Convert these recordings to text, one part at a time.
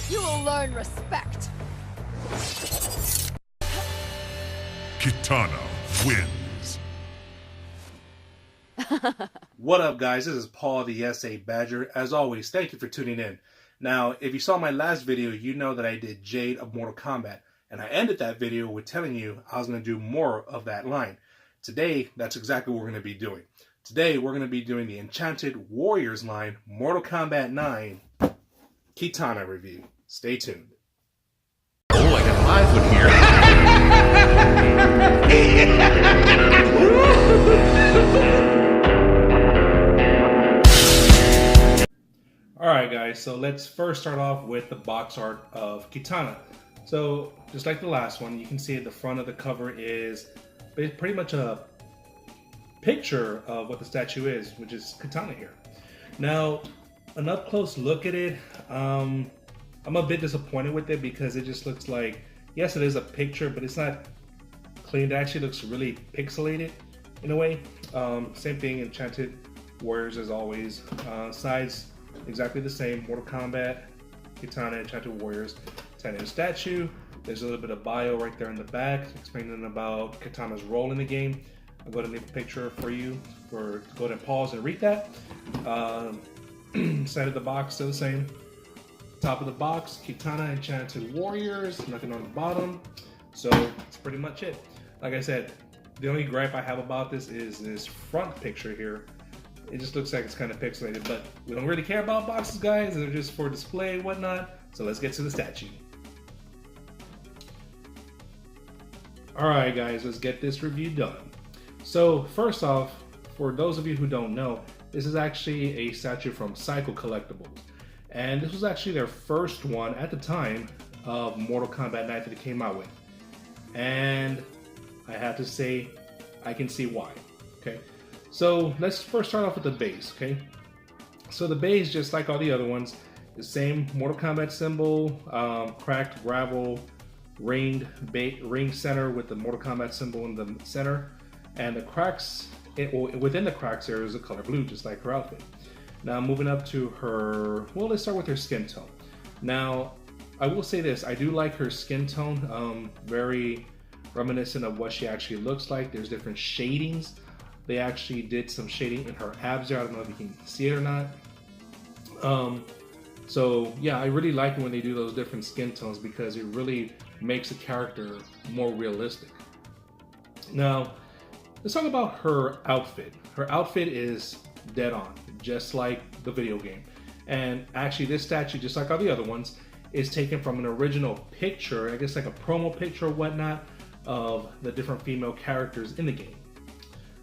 You will learn respect. Kitana wins. What up, guys? This is Paul the SA Badger. As always, thank you for tuning in. Now, if you saw my last video, you know that I did Jade of Mortal Kombat, and I ended that video with telling you I was going to do more of that line. Today, that's exactly what we're going to be doing. Today, we're going to be doing the Enchanted Warriors line, Mortal Kombat 9, Kitana review. Stay tuned. Oh, I got a live one here. Alright guys, so let's first start off with the box art of Kitana. So, just like the last one, you can see at the front of the cover is pretty much a picture of what the statue is, which is Kitana here. Now, an up close look at it, I'm a bit disappointed with it because it just looks like, yes, it is a picture, but it's not clean. It actually looks really pixelated in a way. Same thing, Enchanted Warriors as always. Sides exactly the same. Mortal Kombat, Kitana, Enchanted Warriors, 10-inch statue. There's a little bit of bio right there in the back explaining about Kitana's role in the game. I'm going to leave a picture for you to go ahead and pause and read that. Side of the box still the same. Top of the box, Kitana, Enchanted Warriors, nothing on the bottom. So that's pretty much it. Like I said, the only gripe I have about this is this front picture here. It just looks like it's kind of pixelated, but we don't really care about boxes, guys. They're just for display and whatnot. So let's get to the statue. Alright guys, let's get this review done. So first off, for those of you who don't know, this is actually a statue from Syco Collectibles. And this was actually their first one at the time of Mortal Kombat 9 that it came out with. And I have to say, I can see why. Okay, so let's first start off with the base. Okay, so the base, just like all the other ones, the same Mortal Kombat symbol, cracked gravel, ring center with the Mortal Kombat symbol in the center, and the cracks, within the cracks there is a color blue, just like her outfit. Now moving up to her, well, let's start with her skin tone. Now, I will say this, I do like her skin tone, very reminiscent of what she actually looks like. There's different shadings. They actually did some shading in her abs there. I don't know if you can see it or not. So yeah, I really like it when they do those different skin tones because it really makes the character more realistic. Now, let's talk about her outfit. Her outfit is dead on, just like the video game. And actually this statue, just like all the other ones, is taken from an original picture, I guess like a promo picture or whatnot, of the different female characters in the game.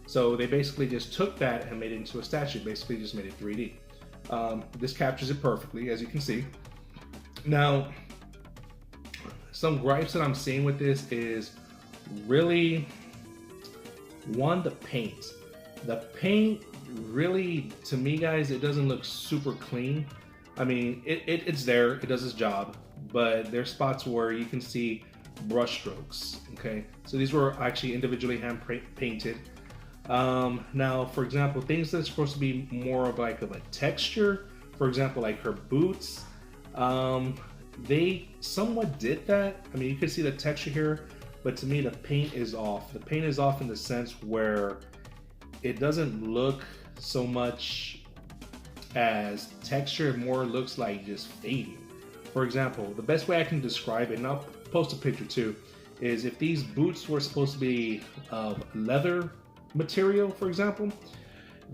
So they basically just took that and made it into a statue, basically just made it 3D. This captures it perfectly, as you can see. Now, some gripes that I'm seeing with this is really, one, the paint. The paint really, to me guys, it doesn't look super clean. I mean, it's there, it does its job, but there's spots where you can see brush strokes, okay? So these were actually individually hand painted. Now, for example, things that are supposed to be more of like of a texture, for example, like her boots, they somewhat did that. I mean, you can see the texture here, but to me, the paint is off. The paint is off in the sense where it doesn't look so much as texture, it more looks like just fading. For example, the best way I can describe it, and I'll post a picture too, is if these boots were supposed to be of leather material, for example,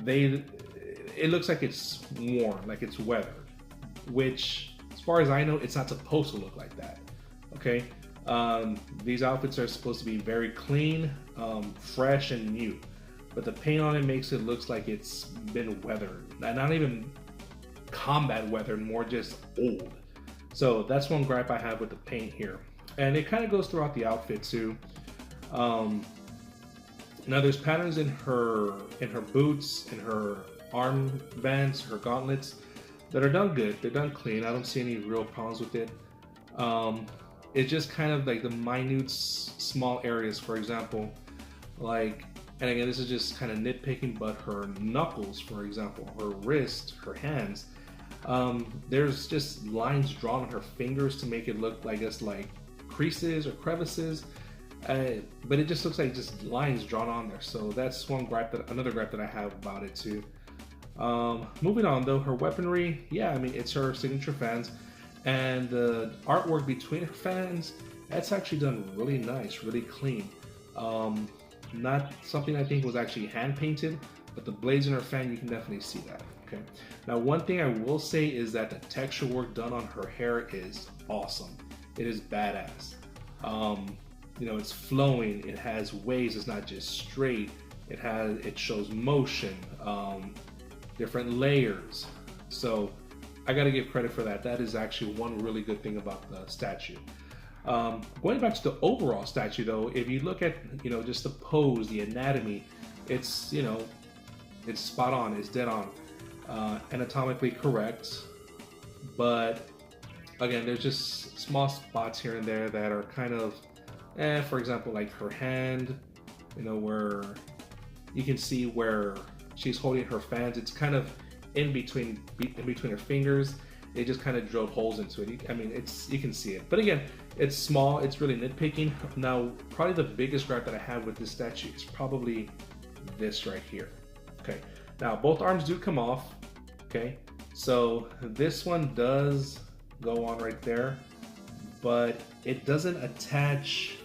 it looks like it's worn, like it's weathered, which, as far as I know, it's not supposed to look like that. Okay, these outfits are supposed to be very clean, fresh, and new. But the paint on it makes it looks like it's been weathered. Not even combat weathered, more just old. So that's one gripe I have with the paint here. And it kind of goes throughout the outfit too. Now there's patterns in her boots, in her armbands, her gauntlets that are done good. They're done clean. I don't see any real problems with it. It's just kind of like the minute small areas, for example, like, and again, this is just kind of nitpicking, but her knuckles, for example, her wrist, her hands, There's just lines drawn on her fingers to make it look, I guess, like creases or crevices. But it just looks like just lines drawn on there. So that's another gripe that I have about it too. Moving on though, her weaponry, yeah, I mean, it's her signature fans, and the artwork between her fans, that's actually done really nice, really clean. Not something I think was actually hand painted, but the blades in her fan, you can definitely see that. Okay. Now, one thing I will say is that the texture work done on her hair is awesome. It is badass. You know, it's flowing. It has waves. It's not just straight. It shows motion, different layers. So I got to give credit for that. That is actually one really good thing about the statue. Going back to the overall statue though, if you look at, you know, just the pose, the anatomy, it's, you know, it's spot on, it's dead on, anatomically correct, but again, there's just small spots here and there that are kind of, for example, like her hand, you know, where you can see where she's holding her fans, it's kind of in between her fingers. They just kind of drilled holes into it. I mean, you can see it. But again, it's small. It's really nitpicking. Now, probably the biggest gripe that I have with this statue is probably this right here. Okay. Now, both arms do come off. Okay. So this one does go on right there, but it doesn't attach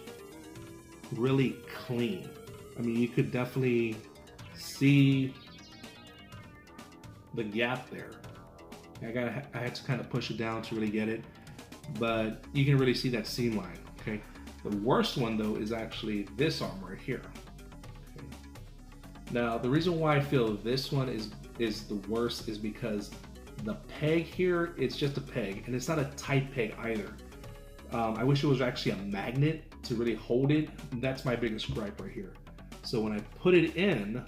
really clean. I mean, you could definitely see the gap there. I had to kind of push it down to really get it, but you can really see that seam line. Okay. The worst one though is actually this arm right here. Okay. Now the reason why I feel this one is the worst is because the peg here, it's just a peg, and it's not a tight peg either. I wish it was actually a magnet to really hold it. That's my biggest gripe right here. So when I put it in,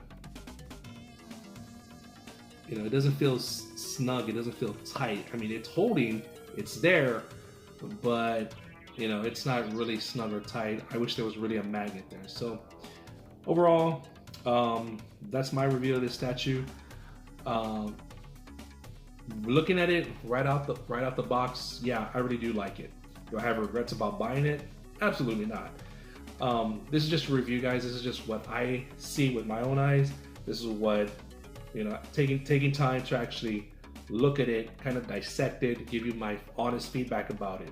you know, it doesn't feel snug, it doesn't feel tight. I mean, it's holding, it's there, but, you know, it's not really snug or tight. I wish there was really a magnet there. So, overall, that's my review of this statue. Looking at it right out the box, yeah, I really do like it. Do I have regrets about buying it? Absolutely not. This is just a review, guys. This is just what I see with my own eyes. This is what, you know, taking time to actually look at it, kind of dissect it, give you my honest feedback about it.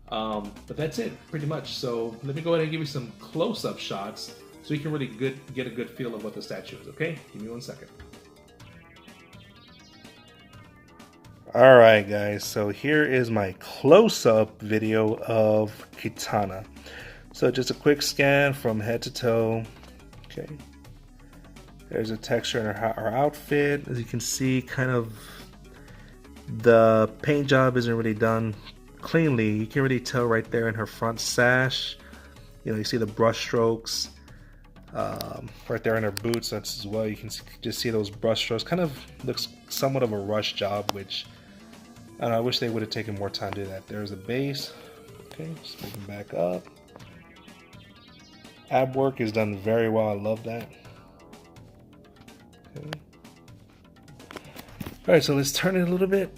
But that's it, pretty much. So let me go ahead and give you some close-up shots so you can really get a good feel of what the statue is, okay? Give me 1 second. Alright guys, so here is my close-up video of Kitana. So just a quick scan from head to toe. Okay. There's a texture in her outfit. As you can see, kind of the paint job isn't really done cleanly. You can really tell right there in her front sash. You know, you see the brush strokes right there in her boots. That's as well. You can just see those brush strokes. Kind of looks somewhat of a rush job, which I don't know, I wish they would have taken more time to do that. There's the base. Okay, just moving back up. Ab work is done very well. I love that. Okay. Alright, so let's turn it a little bit.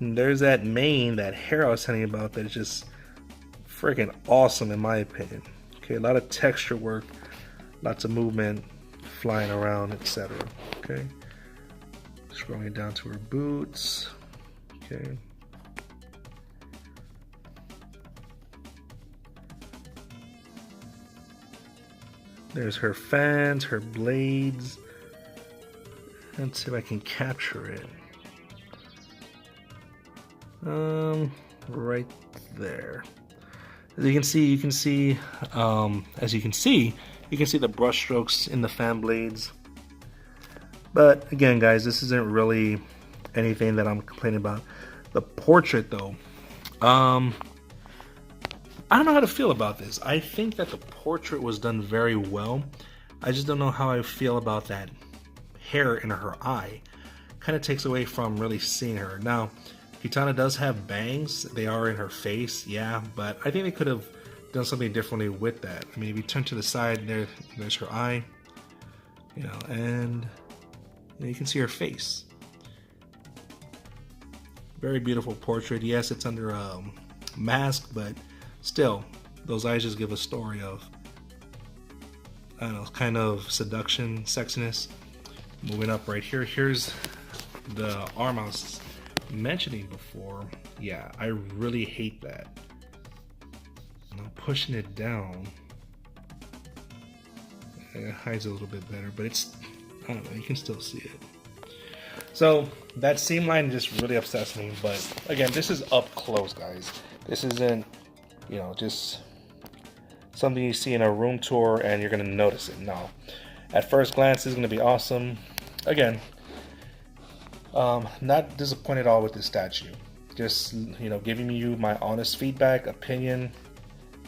There's that mane, that hair I was telling you about, that is just freaking awesome in my opinion. Okay, a lot of texture work, lots of movement, flying around, etc. Okay, scrolling down to her boots. Okay. There's her fans, her blades. Let's see if I can capture it. Right there. As you can see, you can see the brush strokes in the fan blades. But again, guys, this isn't really anything that I'm complaining about. The portrait, though, I don't know how to feel about this. I think that the portrait was done very well. I just don't know how I feel about that hair in her eye. Kind of takes away from really seeing her. Now, Kitana does have bangs. They are in her face, yeah, but I think they could have done something differently with that. I mean, if you turn to the side, there's her eye, you know, and you can see her face. Very beautiful portrait. Yes, it's under a mask, but still, those eyes just give a story of, I don't know, kind of seduction, sexiness. Moving up right here, here's the arm I was mentioning before. Yeah, I really hate that. And I'm pushing it down. It hides a little bit better, but it's, I don't know, you can still see it. So that seam line just really upsets me, but again, this is up close, guys. This isn't, you know, just something you see in a room tour and you're gonna notice it. No, at first glance, it's gonna be awesome. Again, not disappointed at all with this statue. Just, you know, giving you my honest feedback, opinion.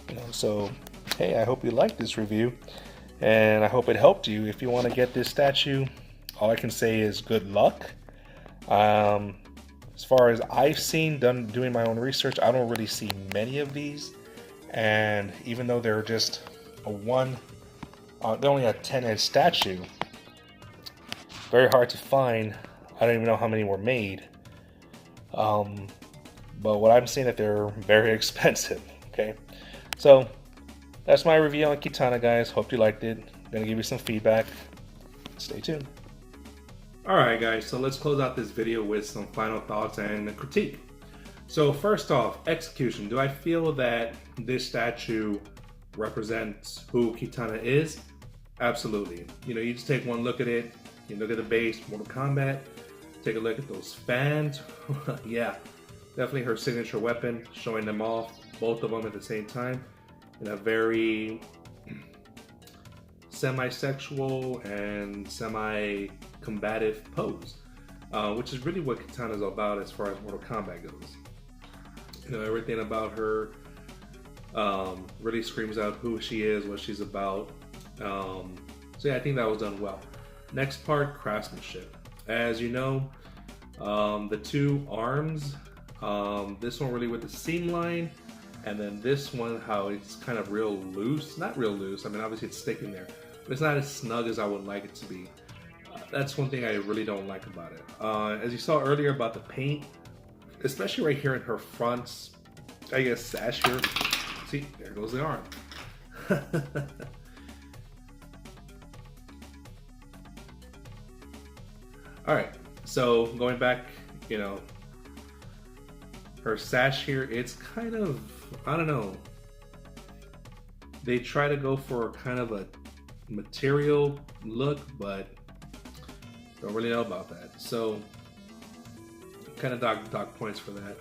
You know, so hey, I hope you liked this review, and I hope it helped you. If you want to get this statue, all I can say is good luck. As far as I've seen, doing my own research, I don't really see many of these. And even though they're just they're only a 10-inch statue, very hard to find. I don't even know how many were made. But what I'm seeing that they're very expensive. Okay, so that's my review on Kitana, guys. Hope you liked it. I'm gonna give you some feedback. Stay tuned. Alright guys, so let's close out this video with some final thoughts and a critique. So first off, execution. Do I feel that this statue represents who Kitana is? Absolutely. You know, you just take one look at it, you look at the base, Mortal Kombat, take a look at those fans. Yeah, definitely her signature weapon, showing them off, both of them at the same time, in a very semi-sexual and semi-combative pose, which is really what Kitana is about as far as Mortal Kombat goes. You know, everything about her really screams out who she is, what she's about. So yeah, I think that was done well. Next part, craftsmanship. As you know, the two arms, this one really with the seam line, and then this one how it's kind of real loose. Not real loose, I mean obviously it's sticking there, but it's not as snug as I would like it to be. That's one thing I really don't like about it. As you saw earlier about the paint, especially right here in her front, I guess, sash here. See, there goes the arm. Alright, so going back, you know, her sash here, it's kind of, I don't know. They try to go for kind of a material look, but don't really know about that. So kind of dog points for that.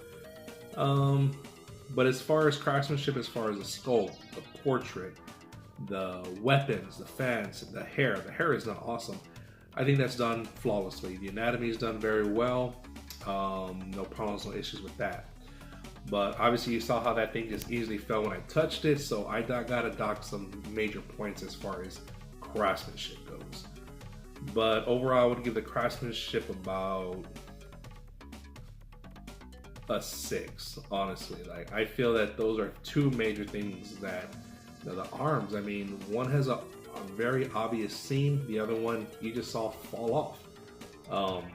But as far as craftsmanship, as far as the sculpt, the portrait, the weapons, the fans, the hair is done awesome. I think that's done flawlessly. The anatomy is done very well. No problems, no issues with that. But obviously you saw how that thing just easily fell when I touched it, so I gotta dock some major points as far as craftsmanship goes. But overall, I would give the craftsmanship about a 6, honestly. Like, I feel that those are two major things that, you know, the arms, I mean, one has a very obvious seam, the other one you just saw fall off.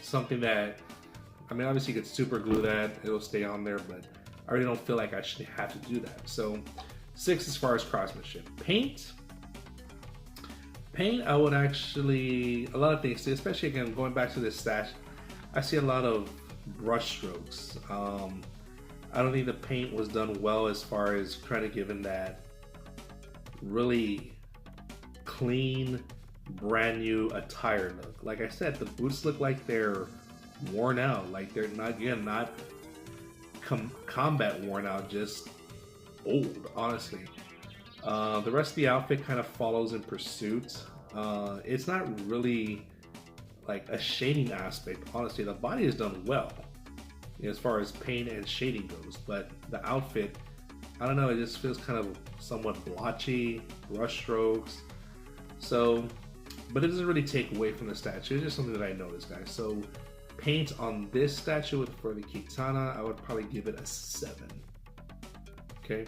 Something that, I mean, obviously you could super glue that, it'll stay on there, but I really don't feel like I should have to do that. So 6 as far as craftsmanship. Paint, I would actually, a lot of things, especially again, going back to this stash, I see a lot of brush strokes. I don't think the paint was done well as far as trying to give in that really clean, brand new attire look. Like I said, the boots look like they're worn out, like they're not, again, not combat worn out, just old, honestly. The rest of the outfit kind of follows in pursuit. It's not really like a shading aspect, honestly. The body is done well, you know, as far as paint and shading goes, but the outfit, I don't know, it just feels kind of somewhat blotchy, brush strokes. So, but it doesn't really take away from the statue. It's just something that I noticed, guys. So paint on this statue for the Kitana, I would probably give it a 7. Okay,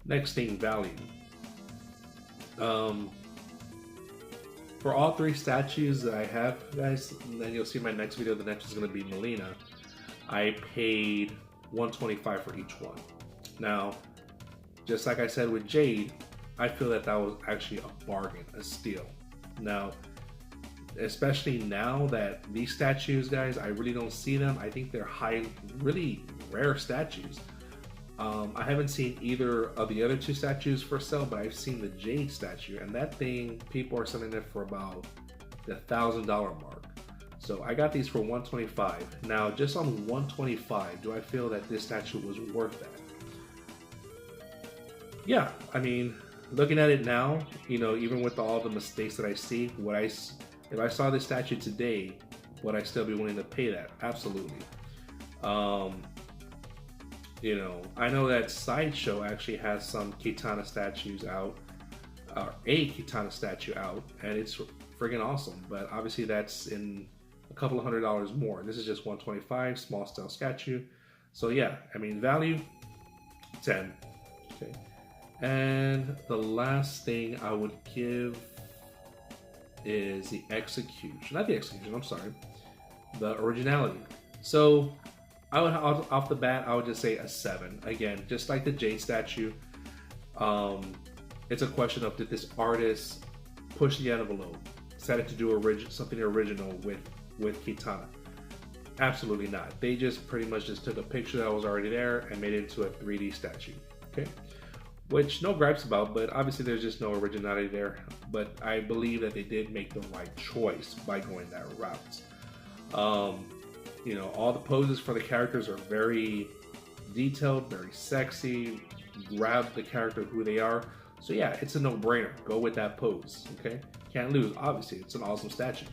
next thing, value. For all 3 statues that I have, guys, and then you'll see my next video, the next is going to be Melina. I paid $125 for each one. Now, just like I said with Jade, I feel that that was actually a bargain, a steal. Now, especially now that these statues, guys, I really don't see them. I think they're really rare statues. I haven't seen either of the other two statues for sale, but I've seen the Jade statue, and that thing, people are selling it for about the $1,000 mark. So I got these for $125. Now, just on $125, do I feel that this statue was worth that? Yeah, I mean, looking at it now, you know, even with all the mistakes that I see, if I saw this statue today, would I still be willing to pay that? Absolutely. You know, I know that Sideshow actually has some Kitana statues out, or a Kitana statue out, and it's friggin' awesome. But obviously that's in a couple of $100 more. This is just $125, small scale statue. So yeah, I mean, value 10. Okay. And the last thing I would give is the execution. Not the execution, I'm sorry. The originality. So I would, off the bat, I would just say a 7. Again, just like the Jade statue, it's a question of, did this artist push the envelope, decided to do something original with Kitana? Absolutely not. They just pretty much just took a picture that was already there and made it into a 3D statue. Okay, which no gripes about, but obviously there's just no originality there. But I believe that they did make the right choice by going that route. You know, all the poses for the characters are very detailed, very sexy, grab the character who they are. So yeah, it's a no-brainer. Go with that pose, okay? Can't lose, obviously. It's an awesome statue.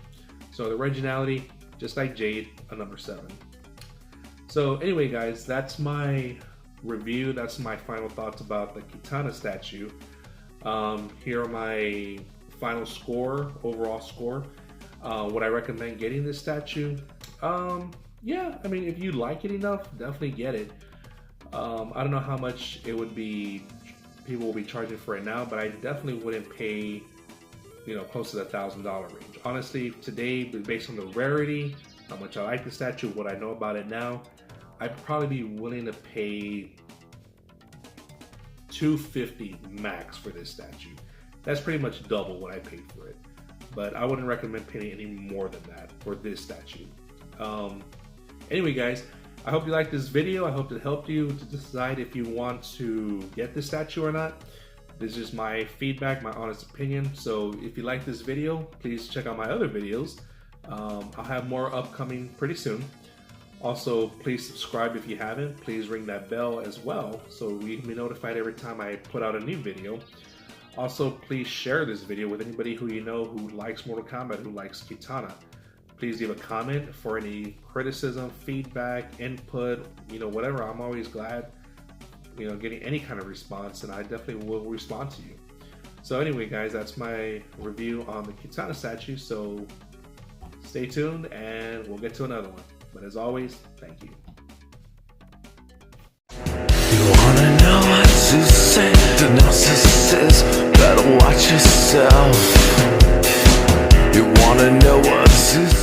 So the originality, just like Jade, a number 7. So anyway, guys, that's my review. That's my final thoughts about the Kitana statue. Here are my final score, overall score. Would I recommend getting this statue? Yeah, I mean, if you like it enough, definitely get it. I don't know how much it would be, people will be charging for it now, but I definitely wouldn't pay, you know, close to the $1,000 range. Honestly, today, based on the rarity, how much I like the statue, what I know about it now, I'd probably be willing to pay $250 max for this statue. That's pretty much double what I paid for it. But I wouldn't recommend paying any more than that for this statue. Anyway, guys, I hope you liked this video. I hope it helped you to decide if you want to get this statue or not. This is my feedback, my honest opinion. So if you like this video, please check out my other videos. I'll have more upcoming pretty soon. Also, please subscribe if you haven't. Please ring that bell as well so you can be notified every time I put out a new video. Also, please share this video with anybody who you know who likes Mortal Kombat, who likes Kitana. Please leave a comment for any criticism, feedback, input, you know, whatever. I'm always glad, you know, getting any kind of response, and I definitely will respond to you. So anyway, guys, that's my review on the Kitana statue. So stay tuned and we'll get to another one. But as always, thank you. You wanna know what to say? The narcissist, better watch yourself. You wanna know what to say?